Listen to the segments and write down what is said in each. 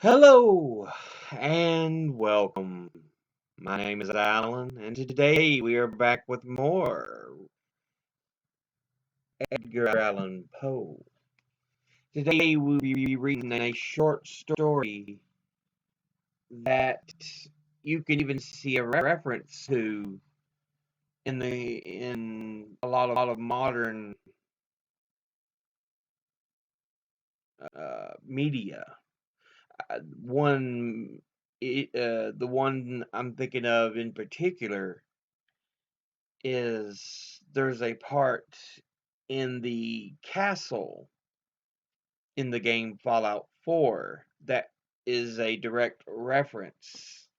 Hello and welcome. My name is Alan, and today we are back with more Edgar Allan Poe. Today we'll be reading a short story that you can even see a reference to in a lot of modern media. The one I'm thinking of in particular is there's a part in the castle in the game Fallout 4 that is a direct reference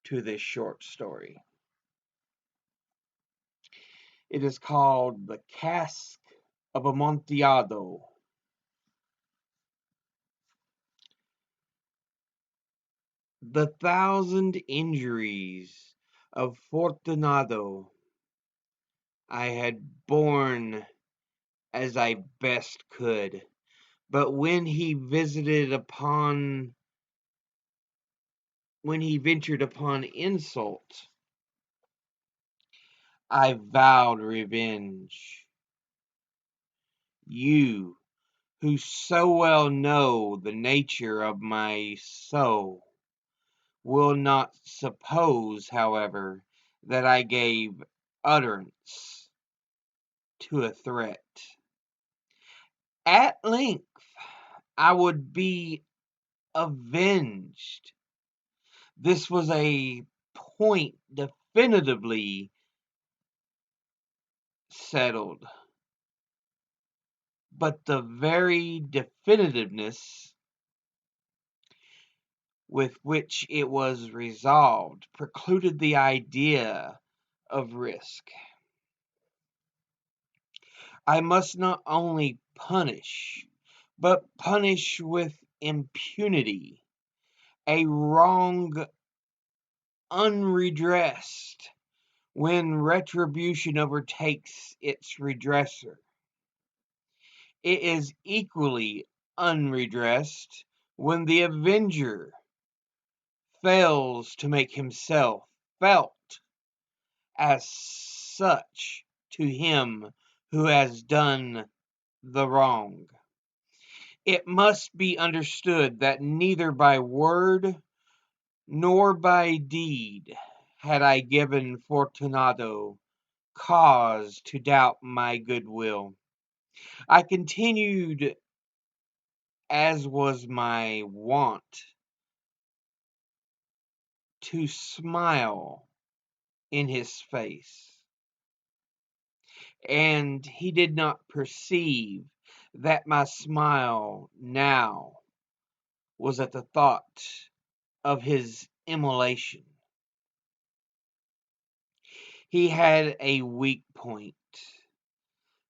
to this short story. It is called the Cask of Amontillado. The thousand injuries of Fortunado I had borne as I best could, but when he ventured upon insult, I vowed revenge. You, who so well know the nature of my soul, will not suppose, however, that I gave utterance to a threat. At length I would be avenged. This was a point definitively settled, but the very definitiveness with which it was resolved precluded the idea of risk. I must not only punish, but punish with impunity a wrong unredressed when retribution overtakes its redresser. It is equally unredressed when the avenger fails to make himself felt as such to him who has done the wrong. It must be understood that neither by word nor by deed had I given Fortunato cause to doubt my goodwill. I continued, as was my wont, to smile in his face, and he did not perceive that my smile now was at the thought of his immolation. He had a weak point,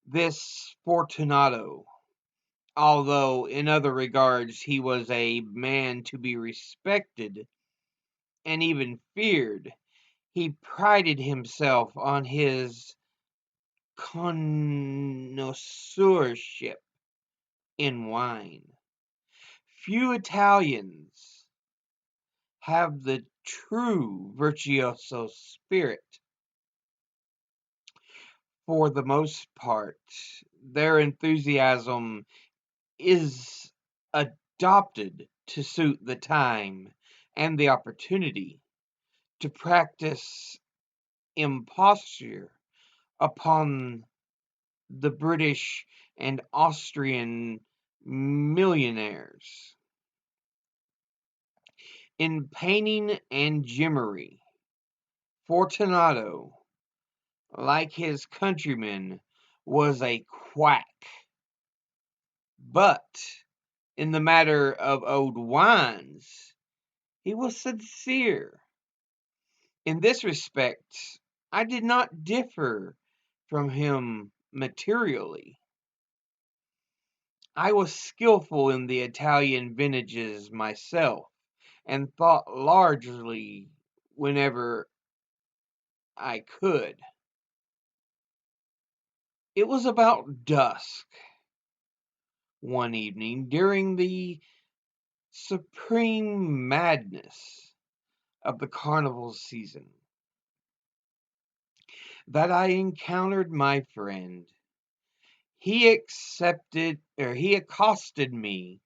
this Fortunato, although in other regards he was a man to be respected and even feared. He prided himself on his connoisseurship in wine. Few Italians have the true virtuoso spirit. For the most part, their enthusiasm is adopted to suit the time and the opportunity to practice imposture upon the British and Austrian millionaires. In painting and gimmery, Fortunato, like his countrymen, was a quack. But in the matter of old wines, he was sincere. In this respect, I did not differ from him materially. I was skillful in the Italian vintages myself, and thought largely whenever I could. It was about dusk one evening during the supreme madness of the carnival season that I encountered my friend. He accosted me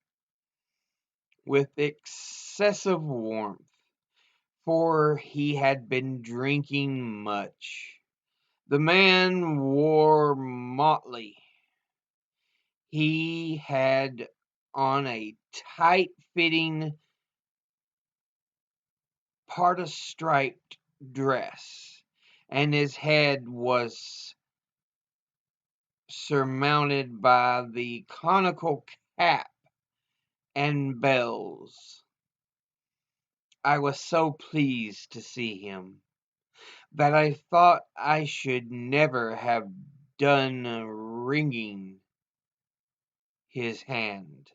with excessive warmth, for he had been drinking much. The man wore motley. He had on a tight-fitting parda-striped dress, and his head was surmounted by the conical cap and bells. I was so pleased to see him that I thought I should never have done wringing his hand.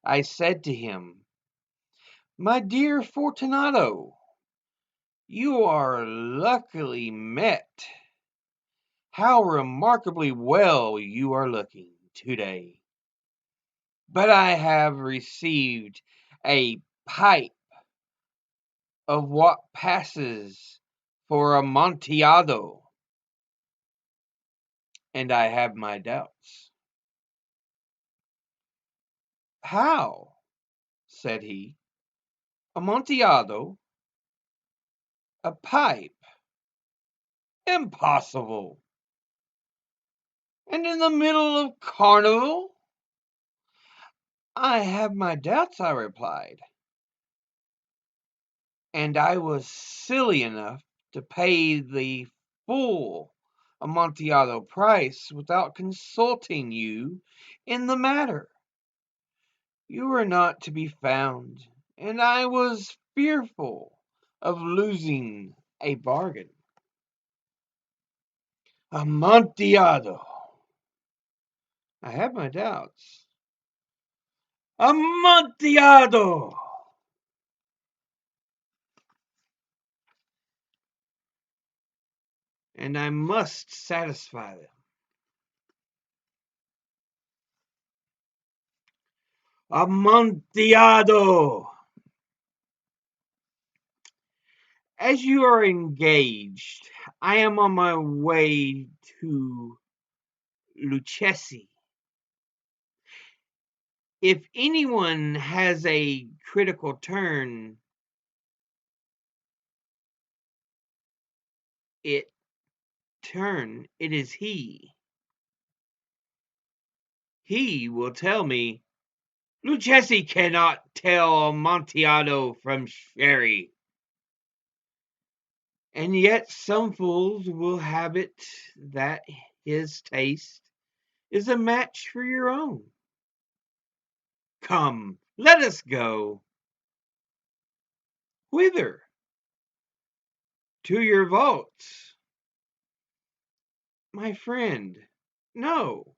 I said to him, "My dear Fortunato, you are luckily met. How remarkably well you are looking today. But I have received a pipe of what passes for Amontillado, and I have my doubts." "How?" said he. "Amontillado? A pipe? Impossible! And in the middle of carnival?" "I have my doubts," I replied, "and I was silly enough to pay the full Amontillado price without consulting you in the matter. You were not to be found, and I was fearful of losing a bargain." "Amontillado!" "I have my doubts." "Amontillado!" "And I must satisfy them." "Amontillado!" "As you are engaged, I am on my way to Lucchesi. If anyone has a critical it it is he. He will tell me, Lucchesi cannot tell Amontillado from Sherry. And yet some fools will have it that his taste is a match for your own. Come, let us go." "Whither?" "To your vaults." "My friend, no.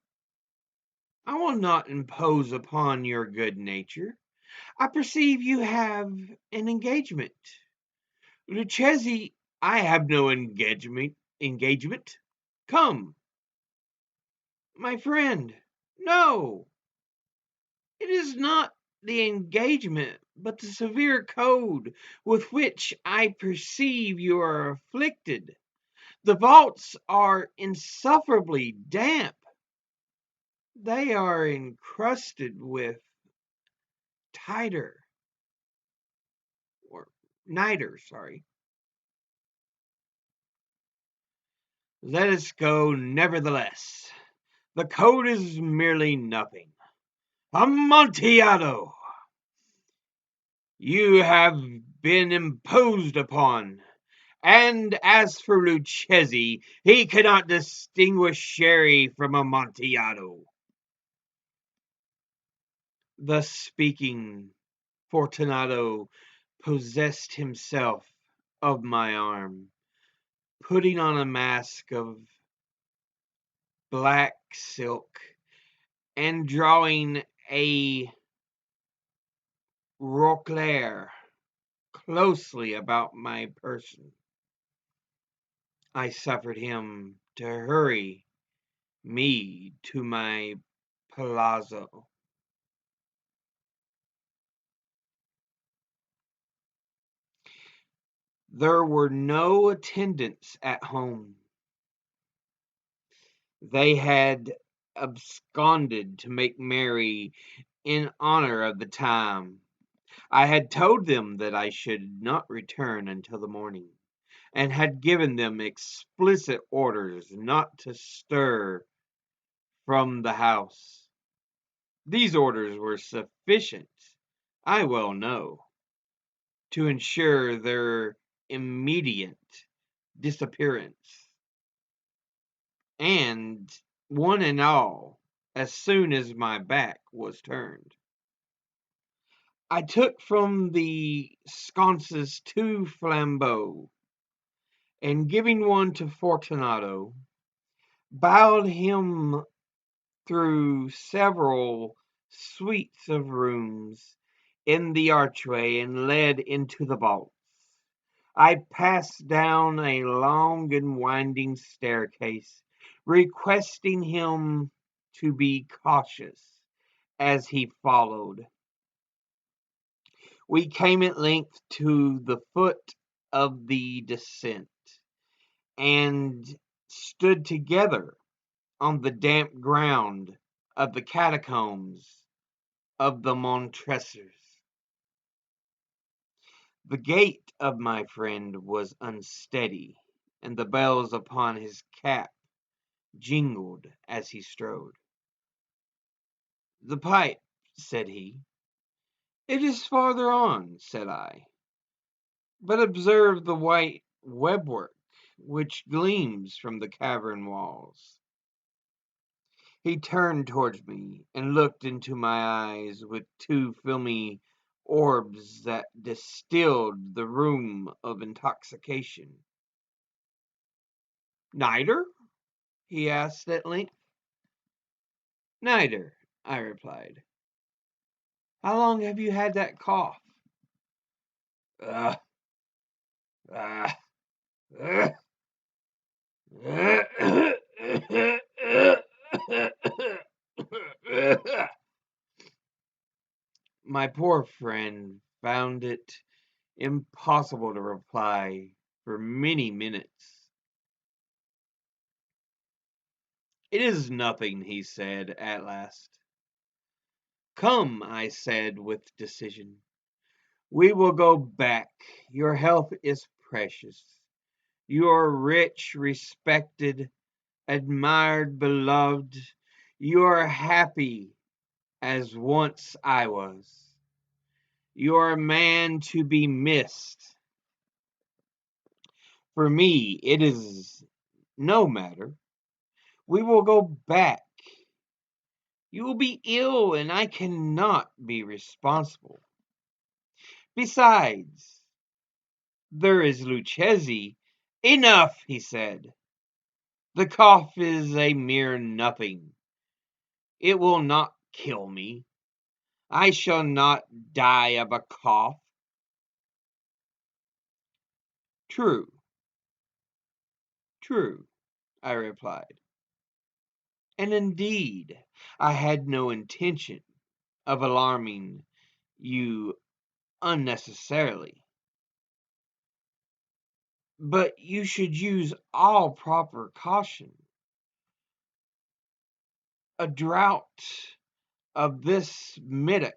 I will not impose upon your good nature. I perceive you have an engagement." "Lucchesi, I have no engagement. Come." "My friend, no. It is not the engagement, but the severe cold with which I perceive you are afflicted. The vaults are insufferably damp. They are encrusted with tighter or niter, sorry." "Let us go nevertheless. The code is merely nothing. Amontillado! You have been imposed upon. And as for Lucchesi, he cannot distinguish Sherry from Amontillado." Thus speaking, Fortunato possessed himself of my arm, putting on a mask of black silk and drawing a roquelaire closely about my person. I suffered him to hurry me to my palazzo. There were no attendants at home. They had absconded to make merry in honor of the time. I had told them that I should not return until the morning, and had given them explicit orders not to stir from the house. These orders were sufficient, I well know, to ensure their immediate disappearance, and one and all, as soon as my back was turned, I took from the sconces 2 flambeaux, and giving one to Fortunato, bowed him through several suites of rooms in the archway and led into the vaults. I passed down a long and winding staircase, requesting him to be cautious as he followed. We came at length to the foot of the descent, and stood together on the damp ground of the catacombs of the Montresors. The gait of my friend was unsteady, and the bells upon his cap jingled as he strode. "The pipe," said he. "It is farther on," said I. "But observe the white webwork which gleams from the cavern walls." He turned towards me, and looked into my eyes with 2 filmy orbs that distilled the rheum of intoxication. "Neither?" he asked at length. "Neither," I replied. "How long have you had that cough?" "Ugh, ah, ugh, My poor friend found it impossible to reply for many minutes. "It is nothing," he said at last. "Come," I said with decision, "we will go back. Your health is precious. You are rich, respected, admired, beloved. You are happy as once I was. You are a man to be missed. For me, it is no matter. We will go back. You will be ill, and I cannot be responsible. Besides, there is Lucchesi." "Enough," he said. "The cough is a mere nothing. It will not kill me. I shall not die of a cough." "True, true," I replied. "And indeed I had no intention of alarming you unnecessarily. But you should use all proper caution. A draught of this Medoc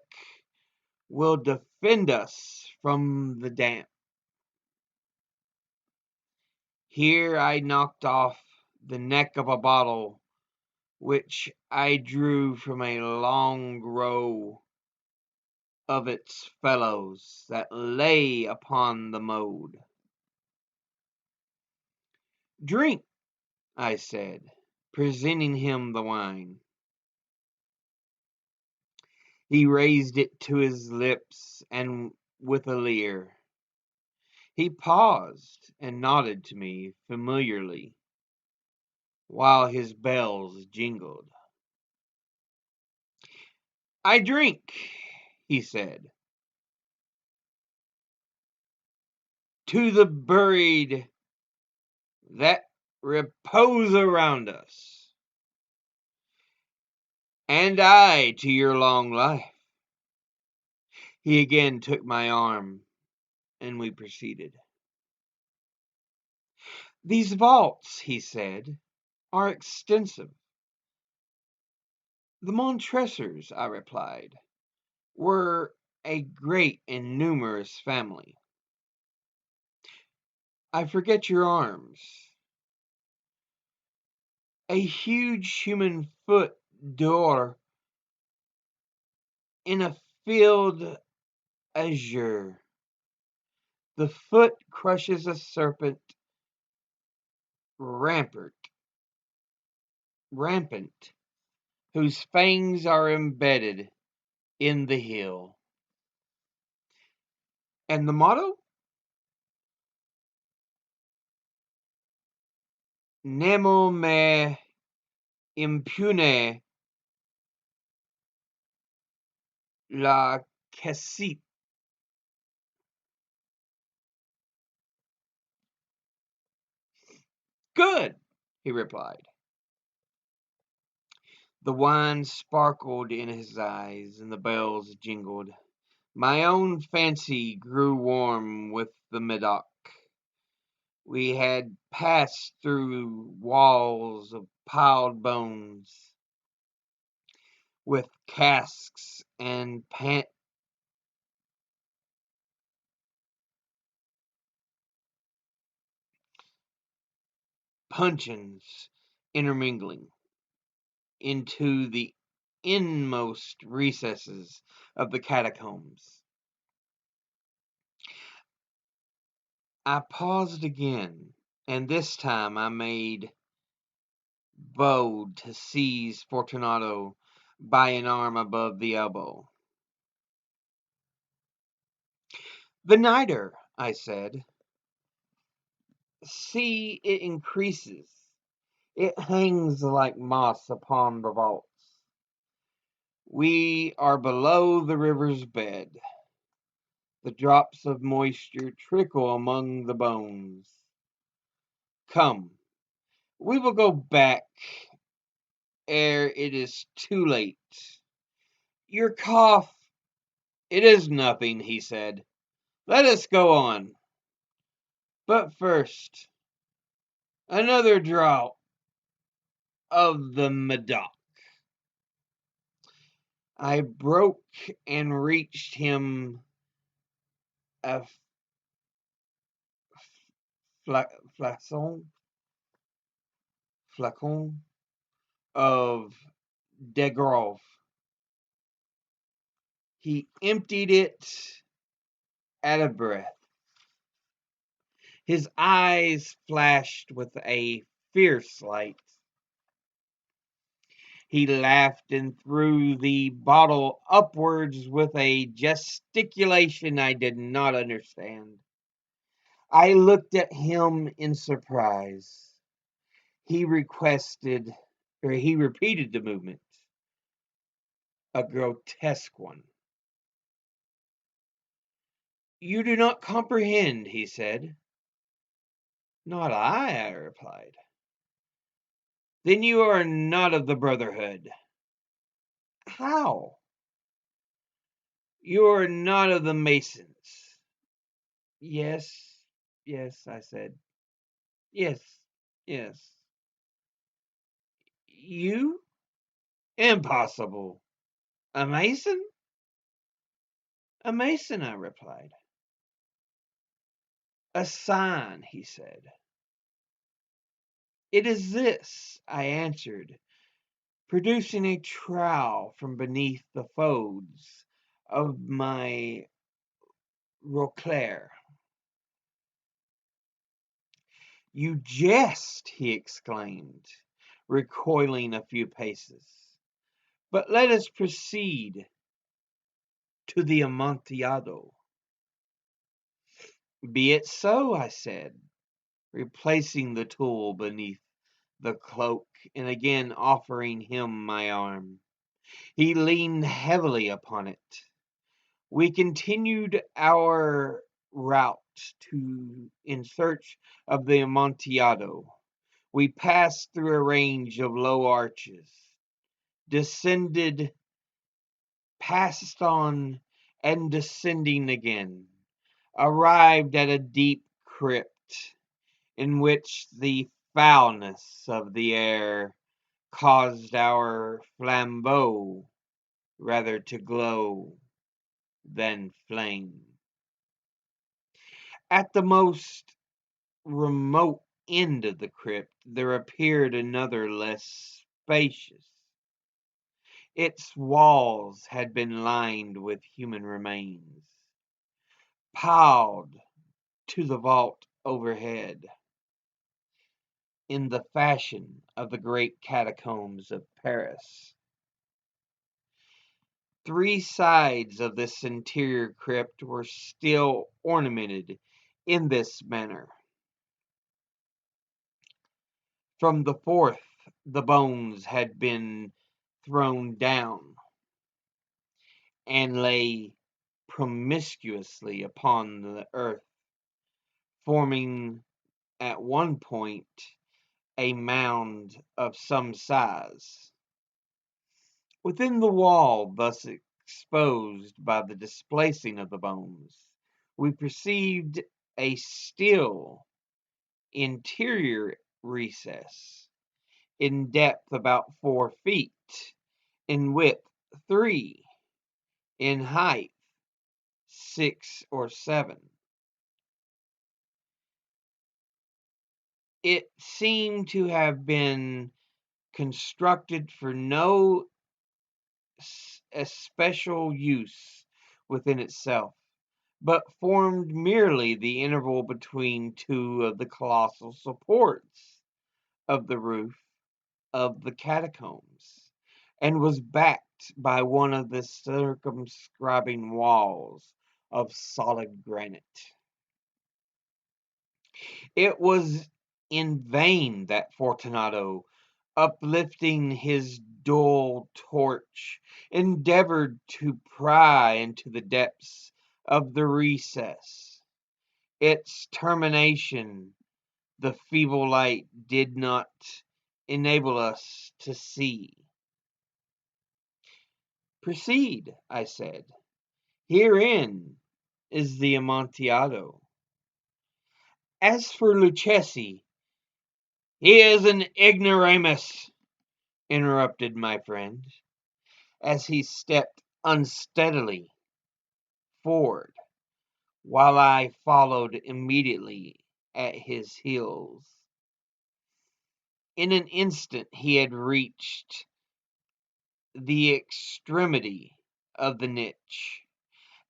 will defend us from the damp." Here I knocked off the neck of a bottle which I drew from a long row of its fellows that lay upon the mould. "Drink," I said, presenting him the wine. He raised it to his lips, and with a leer, he paused and nodded to me familiarly, while his bells jingled. "I drink," he said, "to the buried that repose around us." "And I to your long life." He again took my arm, and we proceeded. These vaults, he said, are extensive. The Montresors, I replied, were a great and numerous family. I forget your arms. A huge human foot d'or in a field azure. The foot crushes a serpent rampant, rampant, whose fangs are embedded in the heel. And the motto? Nemo me impune la cassette. Good, he replied. The wine sparkled in his eyes, and the bells jingled. My own fancy grew warm with the Medoc. We had passed through walls of piled bones, with casks and puncheons intermingling into the inmost recesses of the catacombs. I paused again, and this time I made bold to seize Fortunato by an arm above the elbow. The niter, I said. See, it increases. It hangs like moss upon the vaults. We are below the river's bed. The drops of moisture trickle among the bones. Come, we will go back ere it is too late. Your cough, it is nothing, he said. Let us go on. But first, another draught of the Medoc. I broke and reached him a flacon, flacon of de Grove. He emptied it at a breath. His eyes flashed with a fierce light. He laughed and threw the bottle upwards with a gesticulation I did not understand. I looked at him in surprise. He requested, or he repeated the movement, a grotesque one. You do not comprehend, he said. Not I replied. Then you are not of the Brotherhood. How? You are not of the Masons. Yes, yes, I said. Yes, yes. You? Impossible. A Mason? A Mason, I replied. A sign, he said. It is this, I answered, producing a trowel from beneath the folds of my roquelaire. You jest, he exclaimed, recoiling a few paces. But let us proceed to the Amontillado. Be it so, I said, replacing the tool beneath the cloak and again offering him my arm. He leaned heavily upon it. We continued our route in search of the Amontillado. We passed through a range of low arches, descended, passed on, and descending again, arrived at a deep crypt in which the foulness of the air caused our flambeau rather to glow than flame. At the most remote end of the crypt there appeared another less spacious. Its walls had been lined with human remains, piled to the vault overhead, in the fashion of the great catacombs of Paris. Three sides of this interior crypt were still ornamented in this manner. From the fourth, the bones had been thrown down and lay promiscuously upon the earth, forming at one point a mound of some size. Within the wall thus exposed by the displacing of the bones, we perceived a still interior recess, in depth about 4 feet, in width 3, in height 6 or 7. It seemed to have been constructed for no especial use within itself, but formed merely the interval between two of the colossal supports of the roof of the catacombs, and was backed by one of the circumscribing walls of solid granite. It was in vain that Fortunato, uplifting his dull torch, endeavored to pry into the depths of the recess. Its termination the feeble light did not enable us to see. "Proceed," I said. "Herein is the Amontillado. As for Luchesi, he is an ignoramus," interrupted my friend, as he stepped unsteadily forward, while I followed immediately at his heels. In an instant he had reached the extremity of the niche,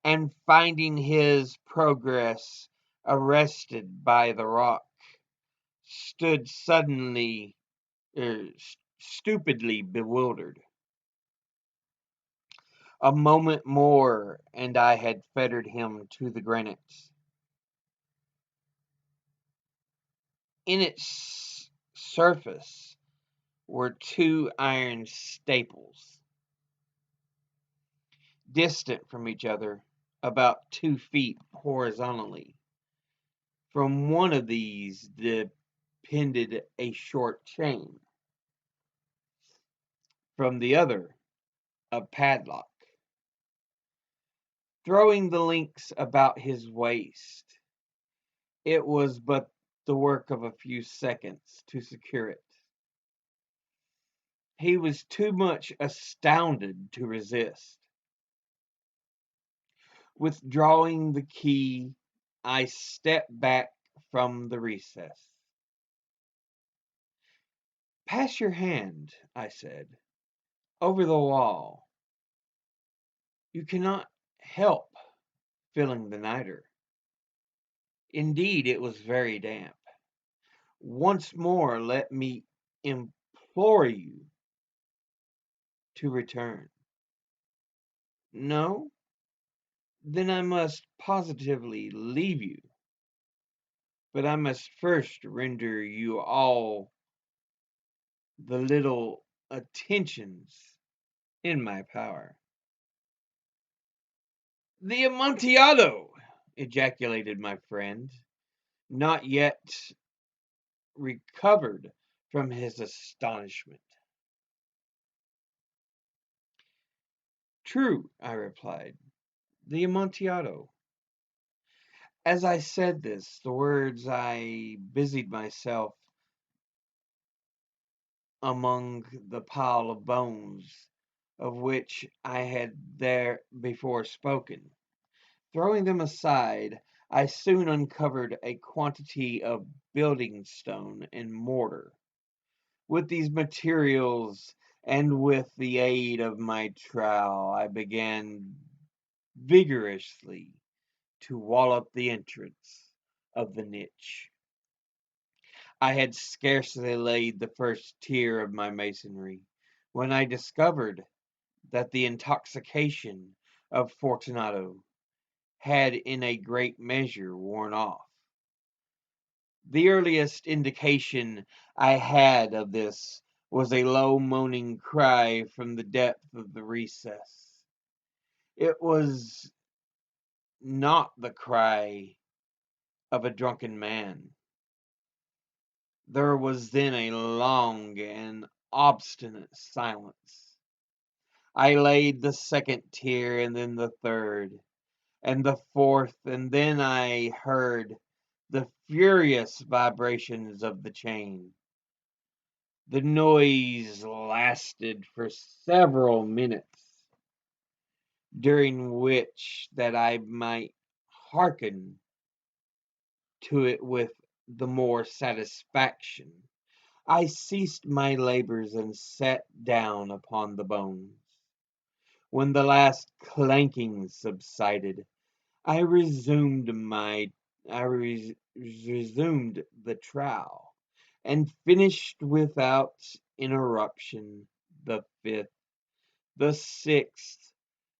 and finding his progress arrested by the rock, stood suddenly, stupidly bewildered. A moment more, and I had fettered him to the granite. In its surface were 2 iron staples, distant from each other about 2 feet horizontally. From one of these depended a short chain, from the other a padlock. Throwing the links about his waist, it was but the work of a few seconds to secure it. He was too much astounded to resist. Withdrawing the key, I stepped back from the recess. "Pass your hand," I said, "over the wall. You cannot help feeling the niter." Indeed, it was very damp. "Once more let me implore you to return." "No? Then I must positively leave you. But I must first render you all the little attentions in my power." "The Amontillado!" ejaculated my friend, not yet recovered from his astonishment. "True," I replied, "the Amontillado. As I said this, the words, I busied myself among the pile of bones of which I had there before spoken. Throwing them aside, I soon uncovered a quantity of building stone and mortar. With these materials, and with the aid of my trowel, I began vigorously to wall up the entrance of the niche. I had scarcely laid the first tier of my masonry when I discovered that the intoxication of Fortunato had in a great measure worn off. The earliest indication I had of this was a low moaning cry from the depth of the recess. It was not the cry of a drunken man. There was then a long and obstinate silence. I laid the second tier, and then the third, and the fourth, and then I heard the furious vibrations of the chain. The noise lasted for several minutes, during which that I might hearken to it with the more satisfaction, I ceased my labors and sat down upon the bones. When the last clanking subsided, I resumed my resumed the trowel, and finished without interruption the fifth, the sixth,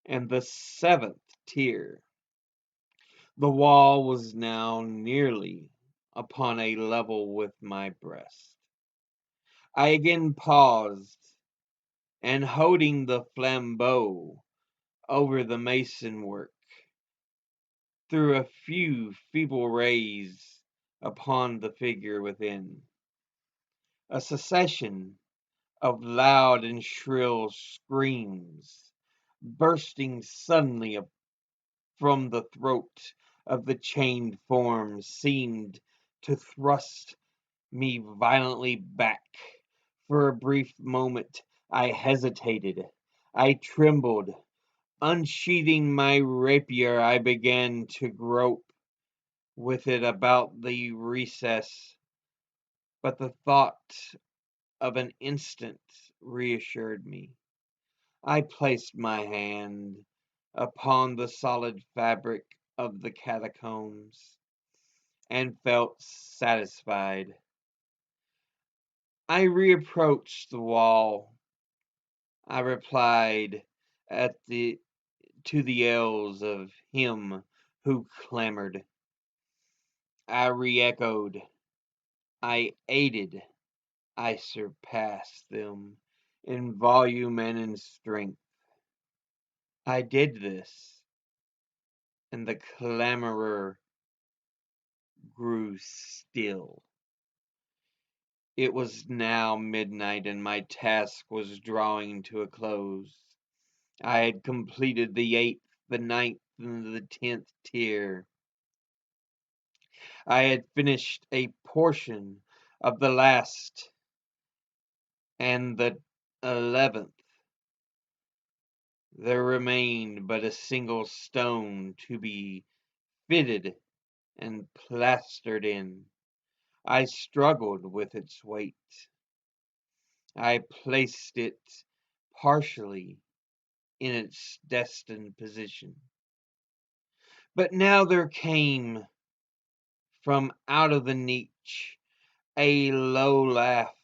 and the seventh tier. The wall was now nearly upon a level with my breast. I again paused, and holding the flambeau over the mason work, threw a few feeble rays upon the figure within. A succession of loud and shrill screams, bursting suddenly from the throat of the chained form, seemed to thrust me violently back. For a brief moment I hesitated. I trembled. Unsheathing my rapier, I began to grope with it about the recess, but the thought of an instant reassured me. I placed my hand upon the solid fabric of the catacombs, and felt satisfied. I reapproached the wall. I replied at the to the yells of him who clamored. I re-echoed. I aided. I surpassed them in volume and in strength. I did this, and the clamorer grew still. It was now midnight, and my task was drawing to a close. I had completed the eighth, the ninth, and the 10th tier. I had finished a portion of the last and the 11th. There remained but a single stone to be fitted and plastered in. I struggled with its weight. I placed it partially in its destined position. But now there came from out of the niche a low laugh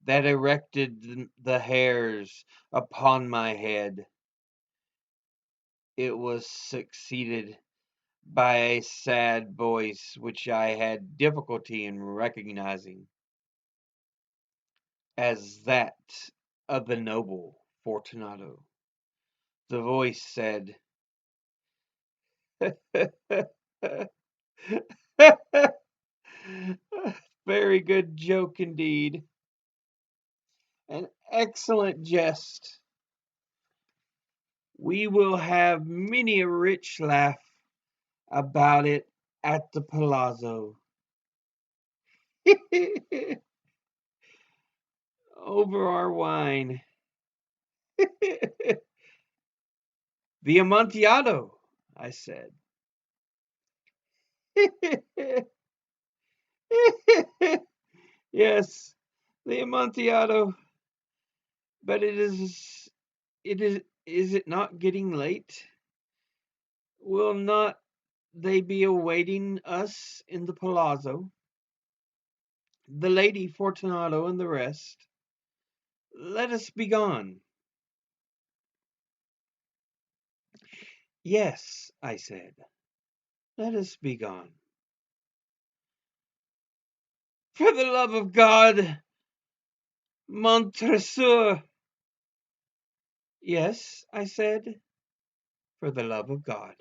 that erected the hairs upon my head. It was succeeded by a sad voice which I had difficulty in recognizing as that of the noble Fortunato. The voice said, "Very good joke indeed. An excellent jest. We will have many a rich laugh about it at the palazzo. Over our wine. The Amontillado, I said. Yes, the Amontillado. But is it not getting late? Will not they be awaiting us in the palazzo? The Lady Fortunato and the rest. Let us be gone. Yes, I said. Let us be gone. For the love of God, Montresor. Yes, I said, for the love of God.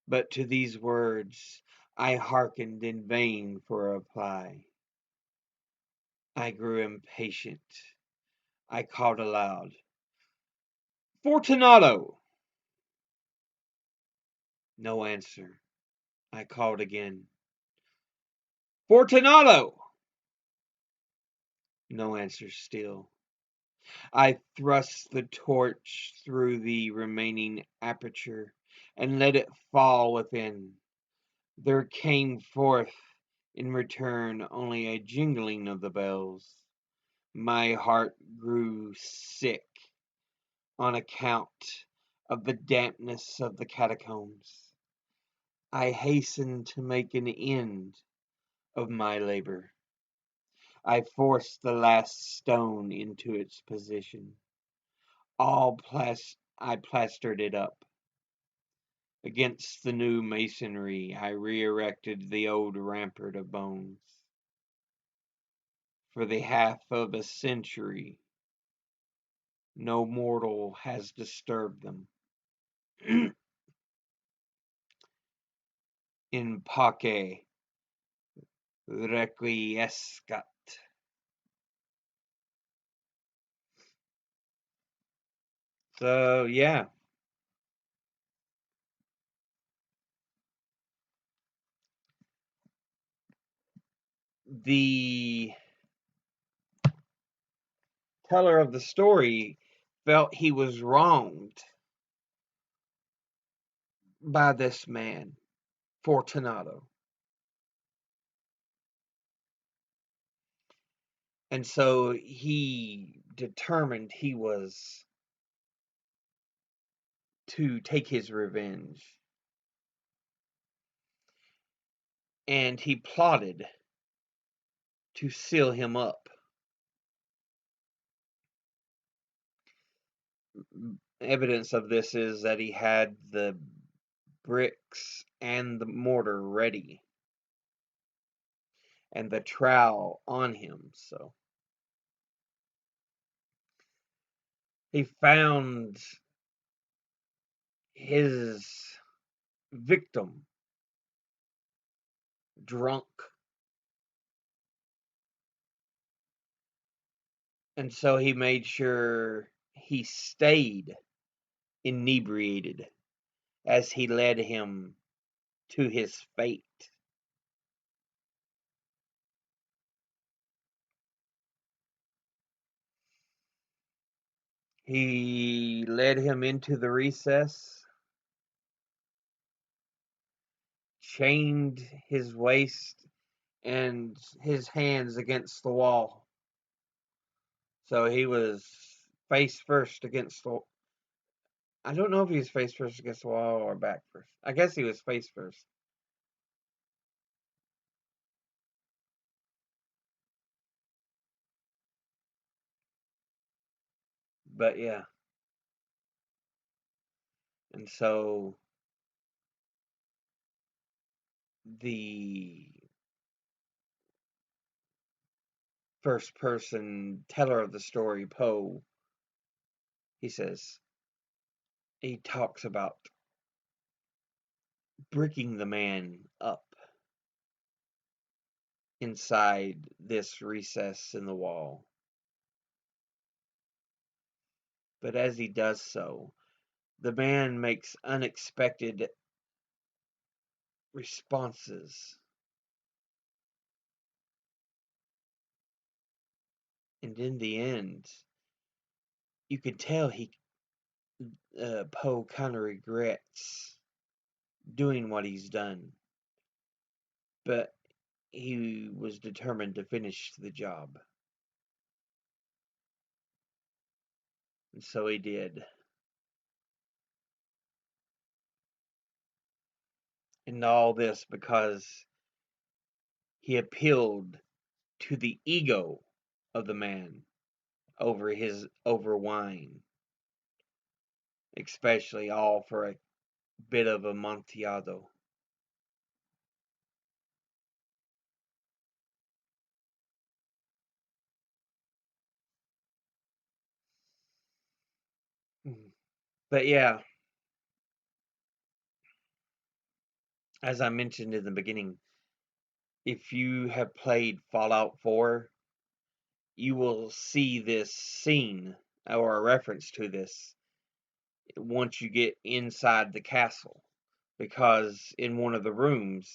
But to these words I hearkened in vain for a reply. I grew impatient. I called aloud, Fortunato! No answer. I called again, Fortunato! No answer still. I thrust the torch through the remaining aperture and let it fall within. There came forth in return only a jingling of the bells. My heart grew sick on account of the dampness of the catacombs. I hastened to make an end of my labor. I forced the last stone into its position. I plastered it up. Against the new masonry, I re-erected the old rampart of bones. For the half of a century, no mortal has disturbed them. In pace requiescat. So, yeah, the teller of the story felt he was wronged by this man, Fortunato. And so he determined he was to take his revenge. And he plotted to seal him up. Evidence of this is that he had the bricks and the mortar ready and the trowel on him. So he found his victim drunk. And so he made sure he stayed inebriated as he led him to his fate. He led him into the recess, chained his waist and his hands against the wall. So he was face first against the. I don't know if he was face first against the wall or back first. I guess he was face first. But yeah. And so the first person teller of the story, Poe, he says, he talks about bricking the man up inside this recess in the wall. But as he does so, the man makes unexpected responses. And in the end, you could tell Poe kind of regrets doing what he's done, but he was determined to finish the job, and so he did. And all this because he appealed to the ego of the man over wine, especially all for a bit of Amontillado. But yeah, as I mentioned in the beginning, if you have played Fallout 4, you will see this scene or a reference to this once you get inside the castle, because in one of the rooms,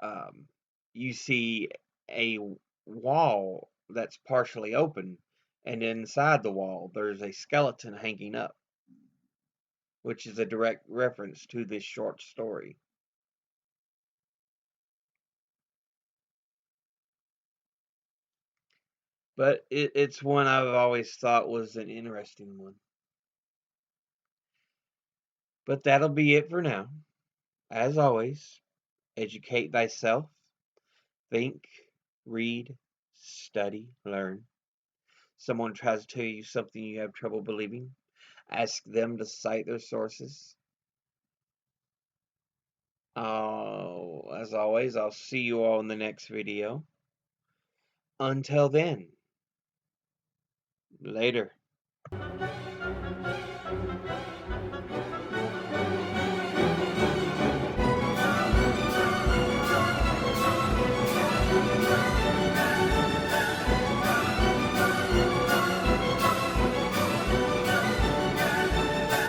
um, you see a wall that's partially open, and inside the wall there's a skeleton hanging up, which is a direct reference to this short story. But it's one I've always thought was an interesting one. But that'll be it for now. As always, educate thyself, think, read, study, learn. Someone tries to tell you something you have trouble believing, ask them to cite their sources. As always, I'll see you all in the next video. Until then, later.